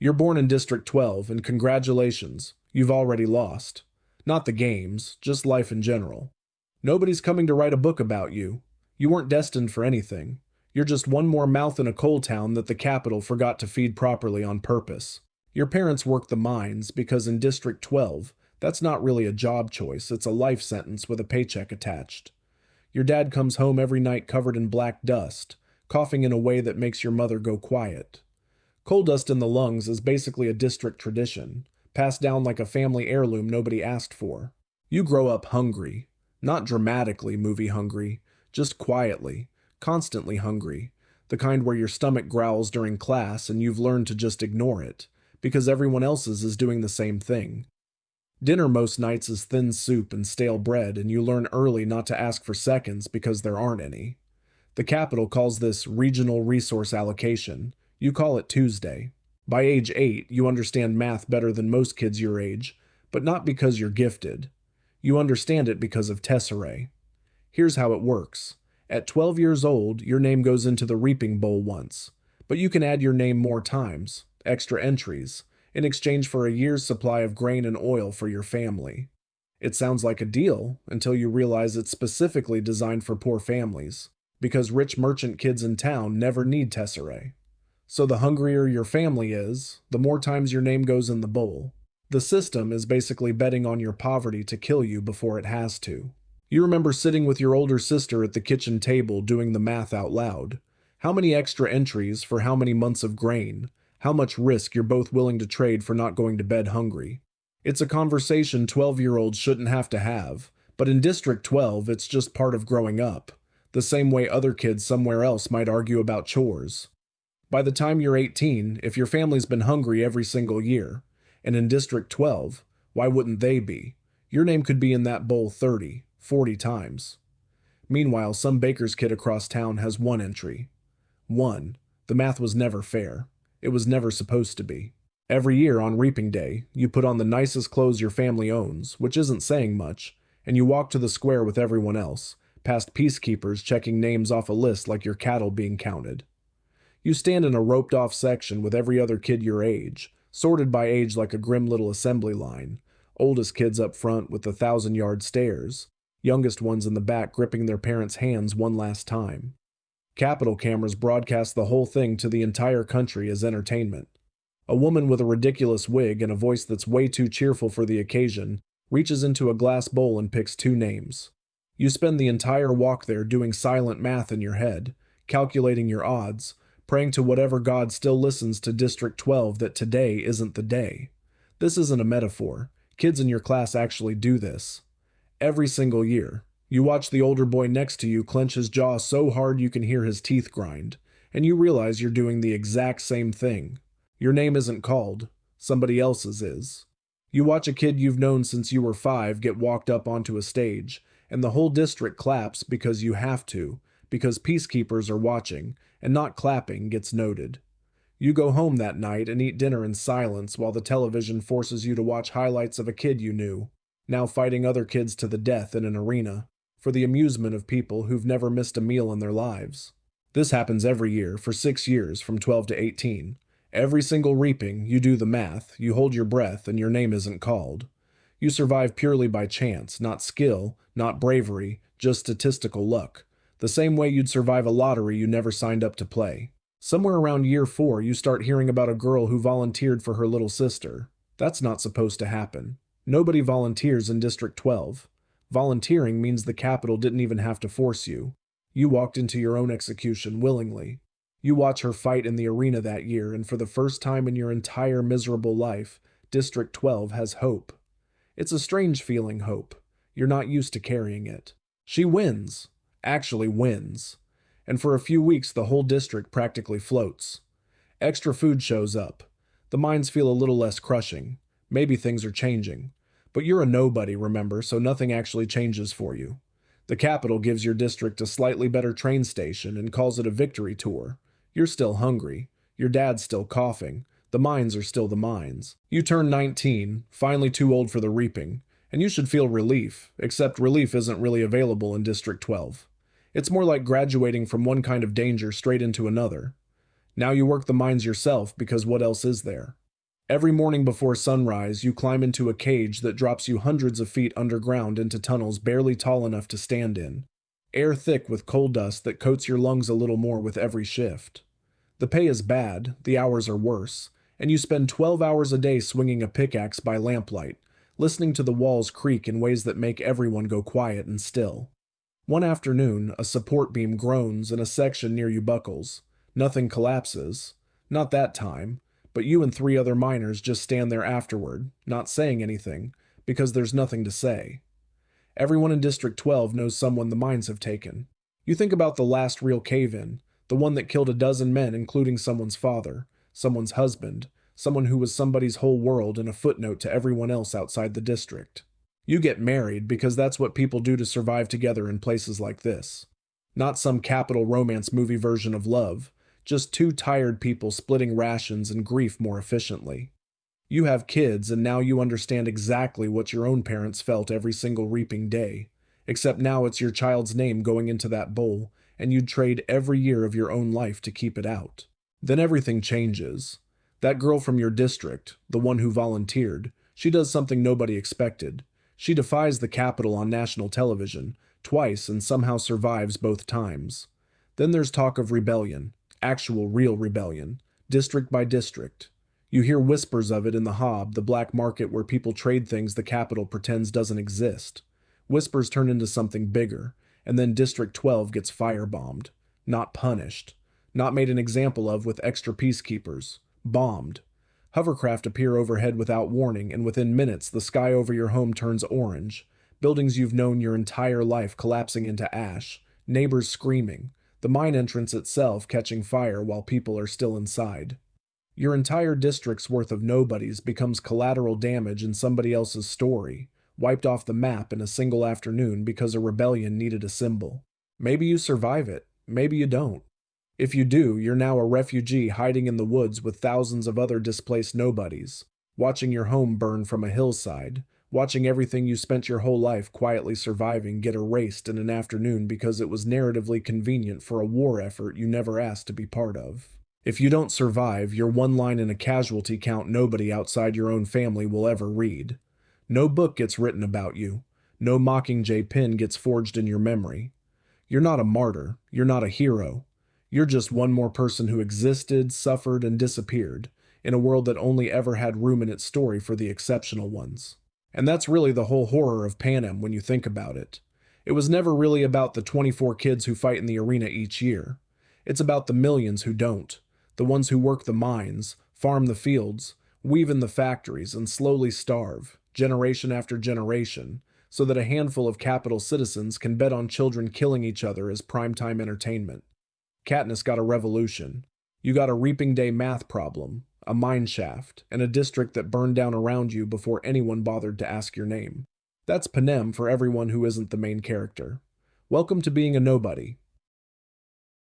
You're born in District 12, and congratulations, you've already lost. Not the games, just life in general. Nobody's coming to write a book about you. You weren't destined for anything. You're just one more mouth in a coal town that the capital forgot to feed properly on purpose. Your parents worked the mines because in District 12, that's not really a job choice, it's a life sentence with a paycheck attached. Your dad comes home every night covered in black dust, coughing in a way that makes your mother go quiet. Coal dust in the lungs is basically a district tradition, passed down like a family heirloom nobody asked for. You grow up hungry. Not dramatically movie hungry, just quietly, constantly hungry. The kind where your stomach growls during class and you've learned to just ignore it, because everyone else's is doing the same thing. Dinner most nights is thin soup and stale bread, and you learn early not to ask for seconds because there aren't any. The capital calls this regional resource allocation. You call it Tuesday. By age 8, you understand math better than most kids your age, but not because you're gifted. You understand it because of tesserae. Here's how it works. At 12 years old, your name goes into the reaping bowl once, but you can add your name more times, extra entries, in exchange for a year's supply of grain and oil for your family. It sounds like a deal until you realize it's specifically designed for poor families, because rich merchant kids in town never need tesserae. So the hungrier your family is, the more times your name goes in the bowl. The system is basically betting on your poverty to kill you before it has to. You remember sitting with your older sister at the kitchen table doing the math out loud. How many extra entries for how many months of grain? How much risk you're both willing to trade for not going to bed hungry? It's a conversation 12-year-olds shouldn't have to have, but in District 12 it's just part of growing up, the same way other kids somewhere else might argue about chores. By the time you're 18, if your family's been hungry every single year, and in District 12, why wouldn't they be? Your name could be in that bowl 30, 40 times. Meanwhile, some baker's kid across town has one entry. 1. The math was never fair. It was never supposed to be. Every year on reaping day, you put on the nicest clothes your family owns, which isn't saying much, and you walk to the square with everyone else, past peacekeepers checking names off a list like your cattle being counted. You stand in a roped-off section with every other kid your age, sorted by age like a grim little assembly line, oldest kids up front with the 1,000-yard stares, youngest ones in the back gripping their parents' hands one last time. Capitol cameras broadcast the whole thing to the entire country as entertainment. A woman with a ridiculous wig and a voice that's way too cheerful for the occasion reaches into a glass bowl and picks 2 names. You spend the entire walk there doing silent math in your head, calculating your odds, praying to whatever God still listens to District 12 that today isn't the day. This isn't a metaphor. Kids in your class actually do this. Every single year. You watch the older boy next to you clench his jaw so hard you can hear his teeth grind, and you realize you're doing the exact same thing. Your name isn't called. Somebody else's is. You watch a kid you've known since you were 5 get walked up onto a stage, and the whole district claps because you have to, because peacekeepers are watching, and not clapping gets noted. You go home that night and eat dinner in silence while the television forces you to watch highlights of a kid you knew, now fighting other kids to the death in an arena, for the amusement of people who've never missed a meal in their lives. This happens every year for 6 years from 12 to 18. Every single reaping, you do the math, you hold your breath, and your name isn't called. You survive purely by chance, not skill, not bravery, just statistical luck. The same way you'd survive a lottery you never signed up to play. Somewhere around year 4, you start hearing about a girl who volunteered for her little sister. That's not supposed to happen. Nobody volunteers in District 12. Volunteering means the capital didn't even have to force you. You walked into your own execution willingly. You watch her fight in the arena that year, and for the first time in your entire miserable life, District 12 has hope. It's a strange feeling, hope. You're not used to carrying it. She wins. Actually wins. And for a few weeks the whole district practically floats. Extra food shows up. The mines feel a little less crushing. Maybe things are changing. But you're a nobody, remember, so nothing actually changes for you. The capital gives your district a slightly better train station and calls it a victory tour. You're still hungry. Your dad's still coughing. The mines are still the mines. You turn 19, finally too old for the reaping, and you should feel relief, except relief isn't really available in District 12. It's more like graduating from one kind of danger straight into another. Now you work the mines yourself because what else is there? Every morning before sunrise, you climb into a cage that drops you hundreds of feet underground into tunnels barely tall enough to stand in. Air thick with coal dust that coats your lungs a little more with every shift. The pay is bad, the hours are worse, and you spend 12 hours a day swinging a pickaxe by lamplight, listening to the walls creak in ways that make everyone go quiet and still. One afternoon, a support beam groans and a section near you buckles. Nothing collapses. Not that time, but you and 3 other miners just stand there afterward, not saying anything, because there's nothing to say. Everyone in District 12 knows someone the mines have taken. You think about the last real cave-in, the one that killed a dozen men including someone's father, someone's husband, someone who was somebody's whole world and a footnote to everyone else outside the district. You get married because that's what people do to survive together in places like this. Not some capital romance movie version of love, just 2 tired people splitting rations and grief more efficiently. You have kids, and now you understand exactly what your own parents felt every single reaping day, except now it's your child's name going into that bowl, and you'd trade every year of your own life to keep it out. Then everything changes. That girl from your district, the one who volunteered, she does something nobody expected. She defies the Capitol on national television, twice, and somehow survives both times. Then there's talk of rebellion, actual real rebellion, district by district. You hear whispers of it in the Hob, the black market where people trade things the Capitol pretends doesn't exist. Whispers turn into something bigger, and then District 12 gets firebombed. Not punished. Not made an example of with extra peacekeepers. Bombed. Hovercraft appear overhead without warning, and within minutes the sky over your home turns orange. Buildings you've known your entire life collapsing into ash. Neighbors screaming. The mine entrance itself catching fire while people are still inside. Your entire district's worth of nobodies becomes collateral damage in somebody else's story, wiped off the map in a single afternoon because a rebellion needed a symbol. Maybe you survive it, maybe you don't. If you do, you're now a refugee hiding in the woods with thousands of other displaced nobodies, watching your home burn from a hillside, watching everything you spent your whole life quietly surviving get erased in an afternoon because it was narratively convenient for a war effort you never asked to be part of. If you don't survive, you're one line in a casualty count nobody outside your own family will ever read. No book gets written about you. No mockingjay pin gets forged in your memory. You're not a martyr. You're not a hero. You're just one more person who existed, suffered, and disappeared, in a world that only ever had room in its story for the exceptional ones. And that's really the whole horror of Panem when you think about it. It was never really about the 24 kids who fight in the arena each year. It's about the millions who don't. The ones who work the mines, farm the fields, weave in the factories, and slowly starve, generation after generation, so that a handful of capital citizens can bet on children killing each other as primetime entertainment. Katniss got a revolution. You got a reaping day math problem, a mine shaft, and a district that burned down around you before anyone bothered to ask your name. That's Panem for everyone who isn't the main character. Welcome to being a nobody,